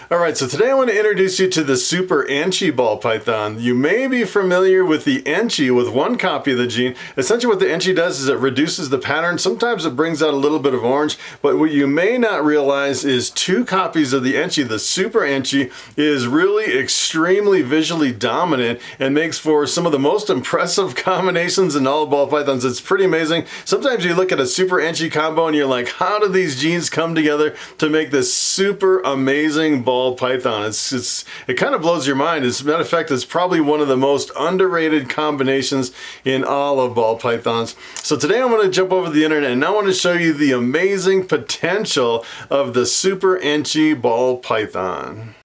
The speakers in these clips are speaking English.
Alright, so today I want to introduce you to the Super Enchi ball python. You may be familiar with the Enchi with one copy of the gene. Essentially what the Enchi does is it reduces the pattern. Sometimes it brings out a little bit of orange, but what you may not realize is two copies of the Enchi, the Super Enchi, is really extremely visually dominant and makes for some of the most impressive combinations in all ball pythons. It's pretty amazing. Sometimes you look at a Super Enchi combo and you're like, how do these genes come together to make this super amazing ball python? It kind of blows your mind. As a matter of fact, it's probably one of the most underrated combinations in all of ball pythons. So today I'm going to jump over the internet and I want to show you the amazing potential of the Super Enchi ball python.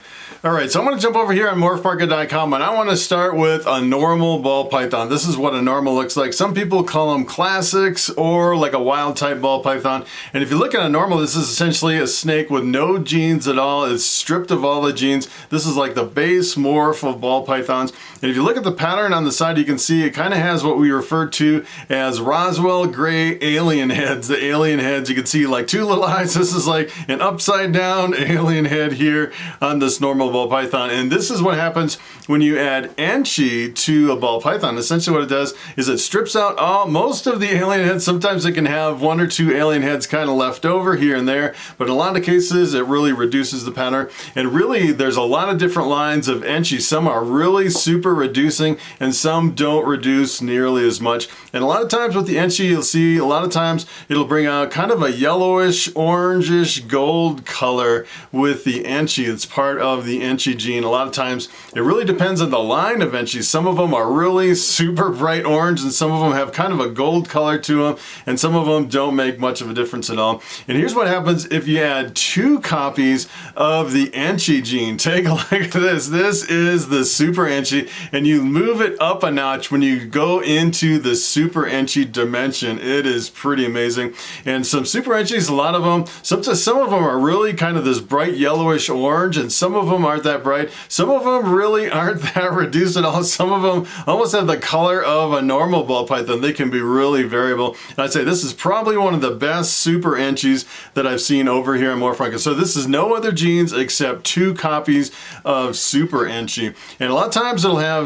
Alright, so I'm going to jump over here on Morphmarket.com and I want to start with a normal ball python. This is what a normal looks like. Some people call them classics or like a wild type ball python. And if you look at a normal, this is essentially a snake with no genes at all. It's stripped of all the genes. This is like the base morph of ball pythons. And if you look at the pattern on the side, you can see it kind of has what we refer to as Roswell gray alien heads. The alien heads, you can see like two little eyes. This is like an upside down alien head here on this normal ball python, and this is what happens when you add Enchi to a ball python. Essentially what it does is it strips out most of the alien heads. Sometimes it can have one or two alien heads kind of left over here and there, but in a lot of cases it really reduces the pattern. And really there's a lot of different lines of Enchi. Some are really super reducing and some don't reduce nearly as much. And a lot of times with the Enchi, you'll see a lot of times it'll bring out kind of a yellowish, orangish, gold color with the Enchi. It's part of the Enchi gene. A lot of times it really depends on the line of Enchi. Some of them are really super bright orange and some of them have kind of a gold color to them, and some of them don't make much of a difference at all. And here's what happens if you add two copies of the Enchi gene. Take a look at this. This is the Super Enchi, and you move it up a notch when you go into the Super Enchi dimension. It is pretty amazing. And some Super Enchis, a lot of them, some of them are really kind of this bright yellowish orange, and some of them aren't that bright. Some of them really aren't that reduced at all. Some of them almost have the color of a normal ball python. They can be really variable. And I'd say this is probably one of the best Super Enchis that I've seen over here in Morphmarket. So this is no other genes except two copies of Super Enchi. And a lot of times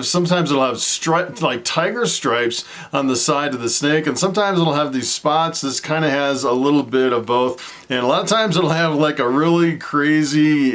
sometimes it'll have like tiger stripes on the side of the snake, and sometimes it'll have these spots. This kind of has a little bit of both. And a lot of times it'll have like a really crazy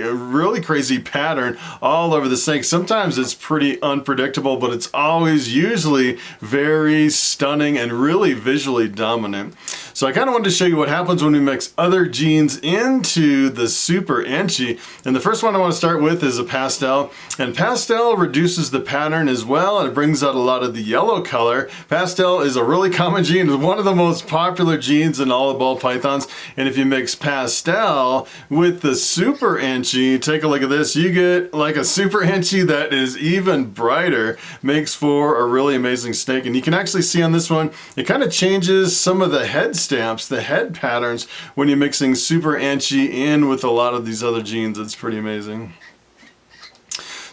pattern all over the snake. Sometimes it's pretty unpredictable, but it's always usually very stunning and really visually dominant. So I kind of wanted to show you what happens when we mix other genes into the Super Enchi. And the first one I want to start with is a pastel. And pastel reduces the pattern as well, and it brings out a lot of the yellow color. Pastel is a really common gene. It's one of the most popular genes in all of ball pythons. And if you mix pastel with the Super Enchi, take a look at this, you get like a Super Enchi that is even brighter. Makes for a really amazing snake. And you can actually see on this one, it kind of changes some of the head stamps, the head patterns, when you're mixing Super Enchi in with a lot of these other genes. It's pretty amazing.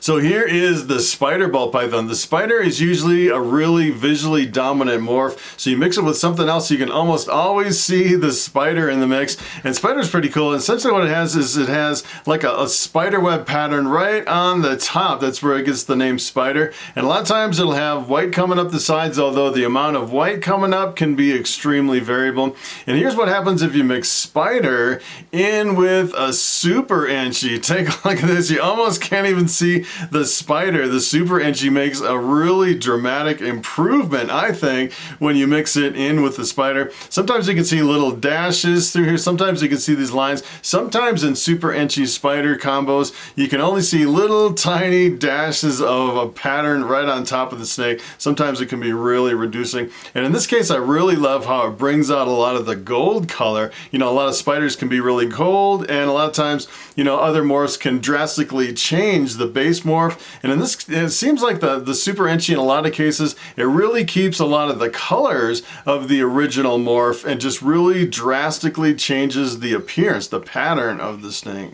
So here is the spider ball python. The spider is usually a really visually dominant morph. So you mix it with something else, you can almost always see the spider in the mix. And spider's pretty cool. And essentially what it has is it has like a spider web pattern right on the top. That's where it gets the name spider. And a lot of times it'll have white coming up the sides, although the amount of white coming up can be extremely variable. And here's what happens if you mix spider in with a Super Enchi. Take a look at this. You almost can't even see the spider. The Super Enchi makes a really dramatic improvement, I think, when you mix it in with the spider. Sometimes you can see little dashes through here. Sometimes you can see these lines. Sometimes in Super Enchi spider combos, you can only see little tiny dashes of a pattern right on top of the snake. Sometimes it can be really reducing. And in this case, I really love how it brings out a lot of the gold color. You know, a lot of spiders can be really gold, and a lot of times, you know, other morphs can drastically change the base morph. And in this, it seems like the Super Enchi in a lot of cases, it really keeps a lot of the colors of the original morph and just really drastically changes the appearance, the pattern of the snake.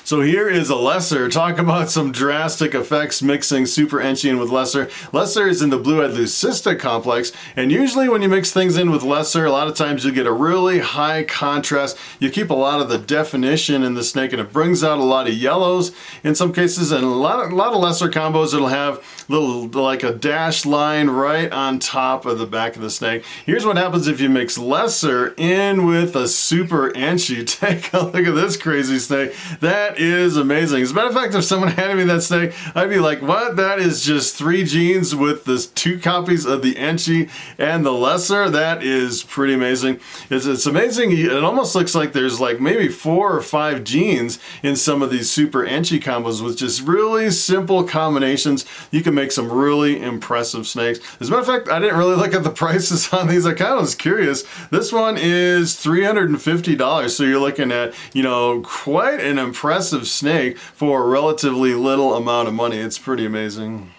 So So here is a lesser. Talk about some drastic effects mixing Super Enchi in with lesser. Lesser is in the blue-eyed leucistic complex, and usually when you mix things in with lesser, a lot of times you get a really high contrast. You keep a lot of the definition in the snake, and it brings out a lot of yellows in some cases, and a lot of lesser combos, it'll have little, like a dashed line right on top of the back of the snake. Here's what happens if you mix lesser in with a Super Enchi. Take a look at this crazy snake. That is amazing. As a matter of fact, if someone handed me that snake, I'd be like, what? That is just 3 genes with the 2 copies of the Enchi and the lesser. That is pretty amazing. It's amazing. It almost looks like there's like maybe 4 or 5 genes in some of these Super Enchi combos with just really simple combinations. You can make some really impressive snakes. As a matter of fact, I didn't really look at the prices on these. I kind of was curious. This one is $350. So you're looking at, you know, quite an impressive snake for a relatively little amount of money. It's pretty amazing.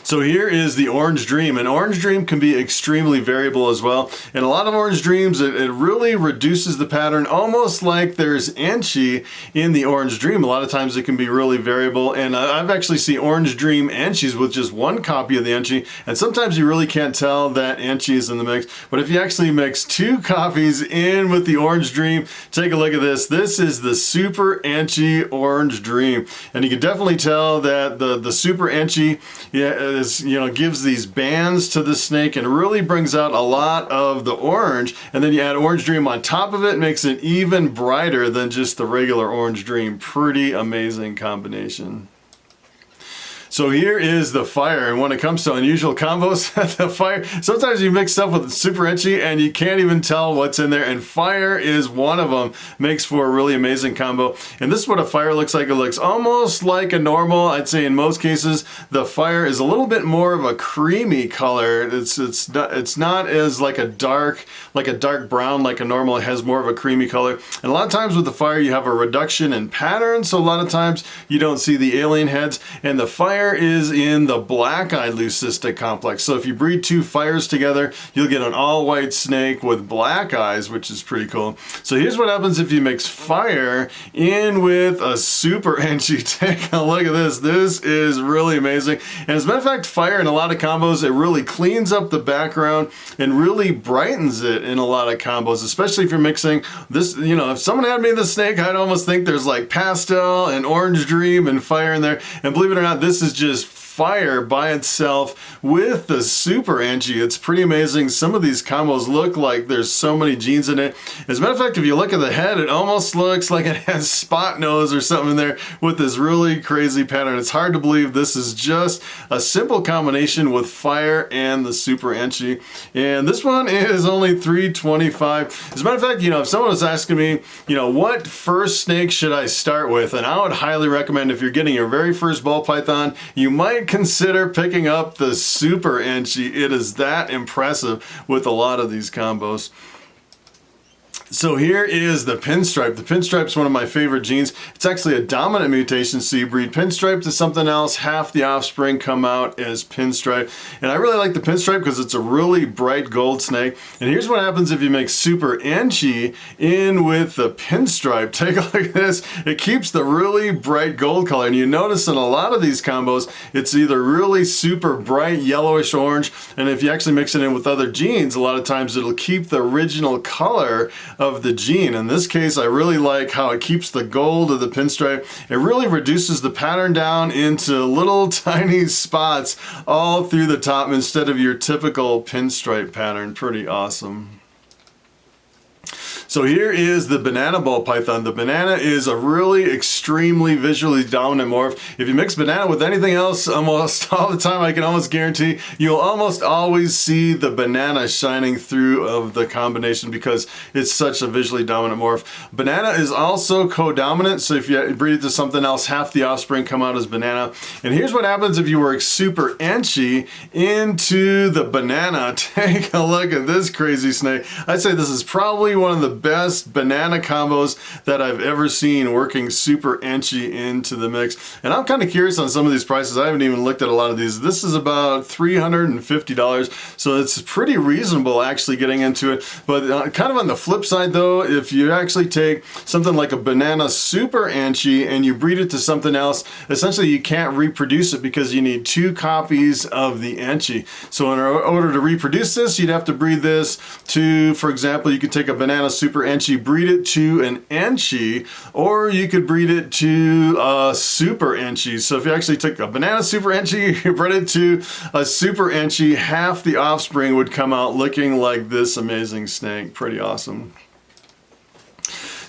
So here is the Orange Dream, and Orange Dream can be extremely variable as well. And a lot of Orange Dreams, it really reduces the pattern, almost like there's Enchi in the Orange Dream. A lot of times it can be really variable, and I've actually seen Orange Dream Enchis with just 1 copy of the Enchi, and sometimes you really can't tell that Enchi is in the mix. But if you actually mix 2 copies in with the Orange Dream, take a look at this. This is the Super Enchi Orange Dream, and you can definitely tell that the Super Enchi, gives these bands to the snake and really brings out a lot of the orange, and then you add Orange Dream on top of it, makes it even brighter than just the regular Orange Dream. Pretty amazing combination. So here is the Fire, and when it comes to unusual combos, the Fire, sometimes you mix stuff with Super Enchi and you can't even tell what's in there, and Fire is one of them. Makes for a really amazing combo. And this is what a Fire looks like. It looks almost like a normal. I'd say in most cases the Fire is a little bit more of a creamy color. It's not as like a dark brown like a normal. It has more of a creamy color. And a lot of times with the Fire you have a reduction in pattern, so a lot of times you don't see the alien heads. And the Fire is in the black-eyed leucistic complex. So if you breed 2 Fires together, you'll get an all-white snake with black eyes, which is pretty cool. So here's what happens if you mix Fire in with a Super Enchi. Take a look at this. This is really amazing. And as a matter of fact, Fire in a lot of combos, it really cleans up the background and really brightens it in a lot of combos, especially if you're mixing this. You know, if someone had me the snake, I'd almost think there's like Pastel and Orange Dream and Fire in there. And believe it or not, this is just Fire by itself with the Super Enchi. It's pretty amazing. Some of these combos look like there's so many genes in it. As a matter of fact, if you look at the head, it almost looks like it has spot nose or something in there with this really crazy pattern. It's hard to believe this is just a simple combination with Fire and the Super Enchi. And this one is only $325. As a matter of fact, you know, if someone was asking me, you know, what first snake should I start with? And I would highly recommend, if you're getting your very first ball python, you might consider picking up the Super Enchi. It is that impressive with a lot of these combos. So here is the pinstripe. The pinstripe is one of my favorite genes. It's actually a dominant mutation, so you breed pinstripe to something else, half the offspring come out as pinstripe. And I really like the pinstripe because it's a really bright gold snake. And here's what happens if you make Super Enchi in with the pinstripe. Take a look at this. It keeps the really bright gold color. And you notice in a lot of these combos, it's either really super bright yellowish orange, and if you actually mix it in with other genes, a lot of times it'll keep the original color of the gene. In this case, I really like how it keeps the gold of the pinstripe. It really reduces the pattern down into little tiny spots all through the top instead of your typical pinstripe pattern. Pretty awesome. So here is the banana ball python. The banana is a really extremely visually dominant morph. If you mix banana with anything else, almost all the time, I can almost guarantee you'll almost always see the banana shining through of the combination because it's such a visually dominant morph. Banana is also co-dominant, so if you breed it to something else, half the offspring come out as banana. And here's what happens if you work Super Enchi into the banana. Take a look at this crazy snake. I'd say this is probably one of the best banana combos that I've ever seen working Super Enchi into the mix. And I'm kind of curious on some of these prices. I haven't even looked at a lot of these. This is about $350, so it's pretty reasonable actually getting into it. But kind of on the flip side though, if you actually take something like a banana Super Enchi and you breed it to something else, essentially you can't reproduce it because you need 2 copies of the Enchi. So in order to reproduce this, you'd have to breed this to, for example, you could take a banana Super Enchi, breed it to an Enchi, or you could breed it to a Super Enchi. So if you actually took a banana Super Enchi, you bred it to a Super Enchi, half the offspring would come out looking like this amazing snake. Pretty awesome.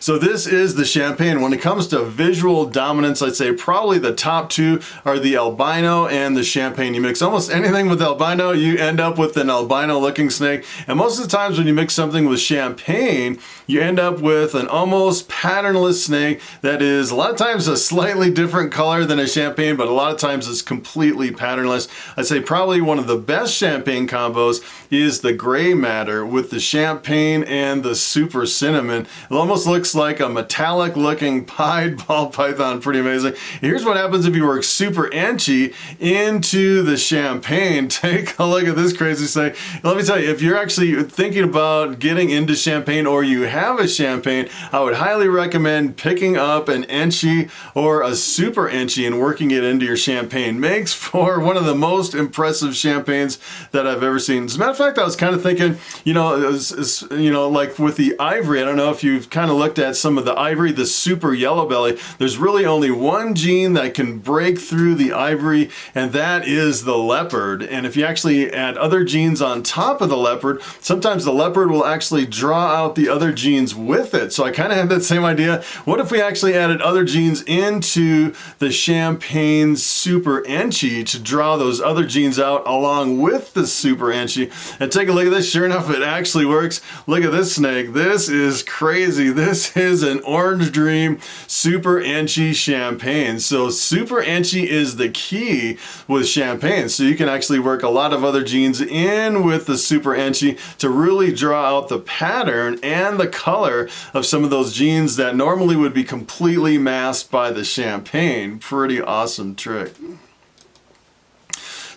So this is the champagne. When it comes to visual dominance, I'd say probably the top 2 are the albino and the champagne. You mix almost anything with albino, you end up with an albino looking snake. And most of the times when you mix something with champagne, you end up with an almost patternless snake that is a lot of times a slightly different color than a champagne, but a lot of times it's completely patternless. I'd say probably one of the best champagne combos is the gray matter with the champagne and the super cinnamon. It almost looks like a metallic looking pied ball python. Pretty amazing. Here's what happens if you work Super Enchi into the champagne. Take a look at this crazy snake. Let me tell you, if you're actually thinking about getting into champagne or you have a champagne, I would highly recommend picking up an Enchi or a Super Enchi and working it into your champagne. Makes for one of the most impressive champagnes that I've ever seen. As a matter of fact, I was kind of thinking, like with the ivory, I don't know if you've kind of looked at some of the ivory, the super yellow belly. There's really only one gene that can break through the ivory, and that is the leopard. And if you actually add other genes on top of the leopard, sometimes the leopard will actually draw out the other genes with it. So I kind of had that same idea. What if we actually added other genes into the champagne Super Enchi to draw those other genes out along with the Super Enchi? And take a look at this. Sure enough, it actually works. Look at this snake. This is crazy. This is an Orange Dream Super Enchi champagne. So Super Enchi is the key with champagne. So you can actually work a lot of other genes in with the Super Enchi to really draw out the pattern and the color of some of those genes that normally would be completely masked by the champagne. Pretty awesome trick.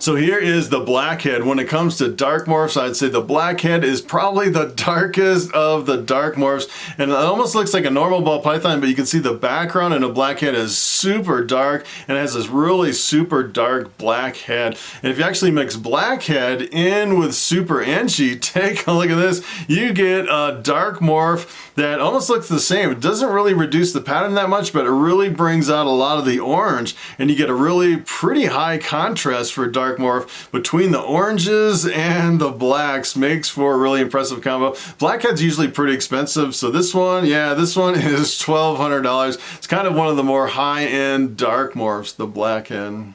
So here is the blackhead. When it comes to dark morphs, I'd say the blackhead is probably the darkest of the dark morphs. And it almost looks like a normal ball python, but you can see the background in a blackhead is super dark and it has this really super dark black head. And if you actually mix blackhead in with Super Enchi, take a look at this. You get a dark morph that almost looks the same. It doesn't really reduce the pattern that much, but it really brings out a lot of the orange. And you get a really pretty high contrast for dark morph between the oranges and the blacks. Makes for a really impressive combo. Blackhead's usually pretty expensive, so this one, yeah, this one is $1,200. It's kind of one of the more high-end dark morphs, the blackhead.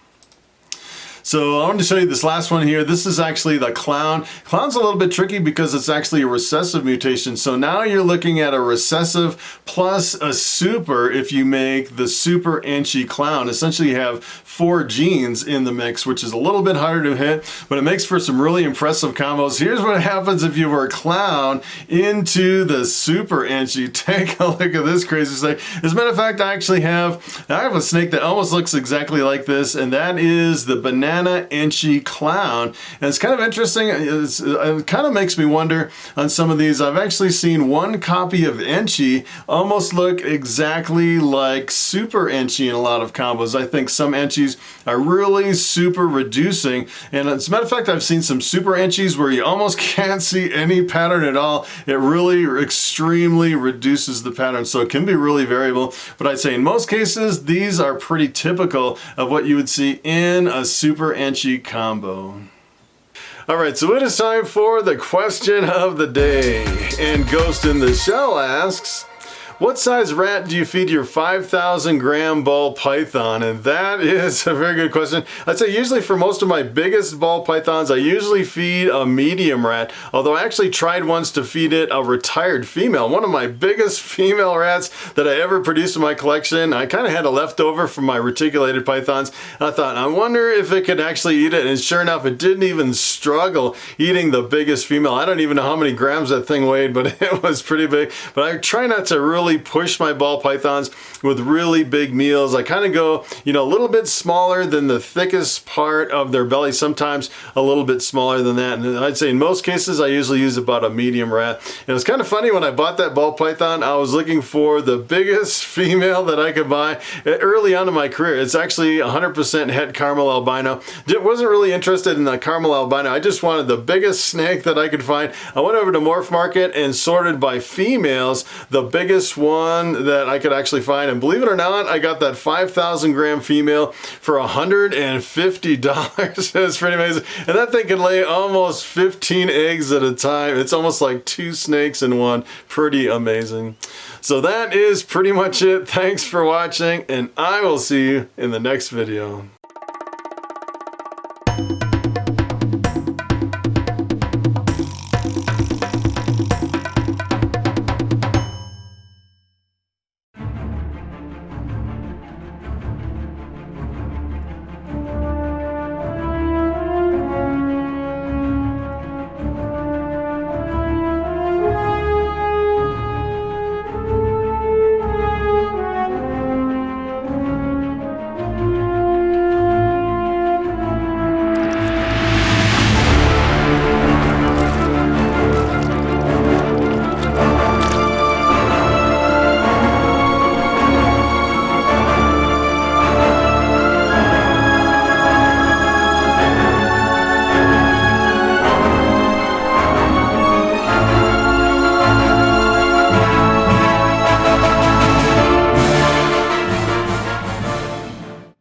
So I wanted to show you this last one here. This is actually the clown. Clown's a little bit tricky because it's actually a recessive mutation. So now you're looking at a recessive plus a super if you make the Super Enchi clown. Essentially you have 4 genes in the mix, which is a little bit harder to hit, but it makes for some really impressive combos. Here's what happens if you were clown into the Super Enchi. Take a look at this crazy snake. As a matter of fact, I have a snake that almost looks exactly like this, and that is the banana Enchi clown. And it's kind of interesting. It kind of makes me wonder on some of these. I've actually seen one copy of Enchi almost look exactly like Super Enchi in a lot of combos. I think some Enchis are really super reducing, and as a matter of fact, I've seen some Super Enchis where you almost can't see any pattern at all. It really extremely reduces the pattern, so it can be really variable, but I'd say in most cases these are pretty typical of what you would see in a Super Enchi combo. Alright, so it is time for the question of the day, and Ghost in the Shell asks, what size rat do you feed your 5,000 gram ball python? And that is a very good question. I'd say usually for most of my biggest ball pythons, I usually feed a medium rat, although I actually tried once to feed it a retired female. One of my biggest female rats that I ever produced in my collection. I kind of had a leftover from my reticulated pythons. And I thought, I wonder if it could actually eat it. And sure enough, it didn't even struggle eating the biggest female. I don't even know how many grams that thing weighed, but it was pretty big. But I try not to really push my ball pythons with really big meals. I kind of go, you know, a little bit smaller than the thickest part of their belly, sometimes a little bit smaller than that. And I'd say in most cases, I usually use about a medium rat. And it's kind of funny, when I bought that ball python, I was looking for the biggest female that I could buy early on in my career. It's actually 100% het caramel albino. Wasn't really interested in the caramel albino. I just wanted the biggest snake that I could find. I went over to Morphmarket and sorted by females the biggest one that I could actually find. And believe it or not, I got that 5,000 gram female for $150. It's pretty amazing. And that thing can lay almost 15 eggs at a time. It's almost like 2 snakes in one. Pretty amazing. So that is pretty much it. Thanks for watching, and I will see you in the next video.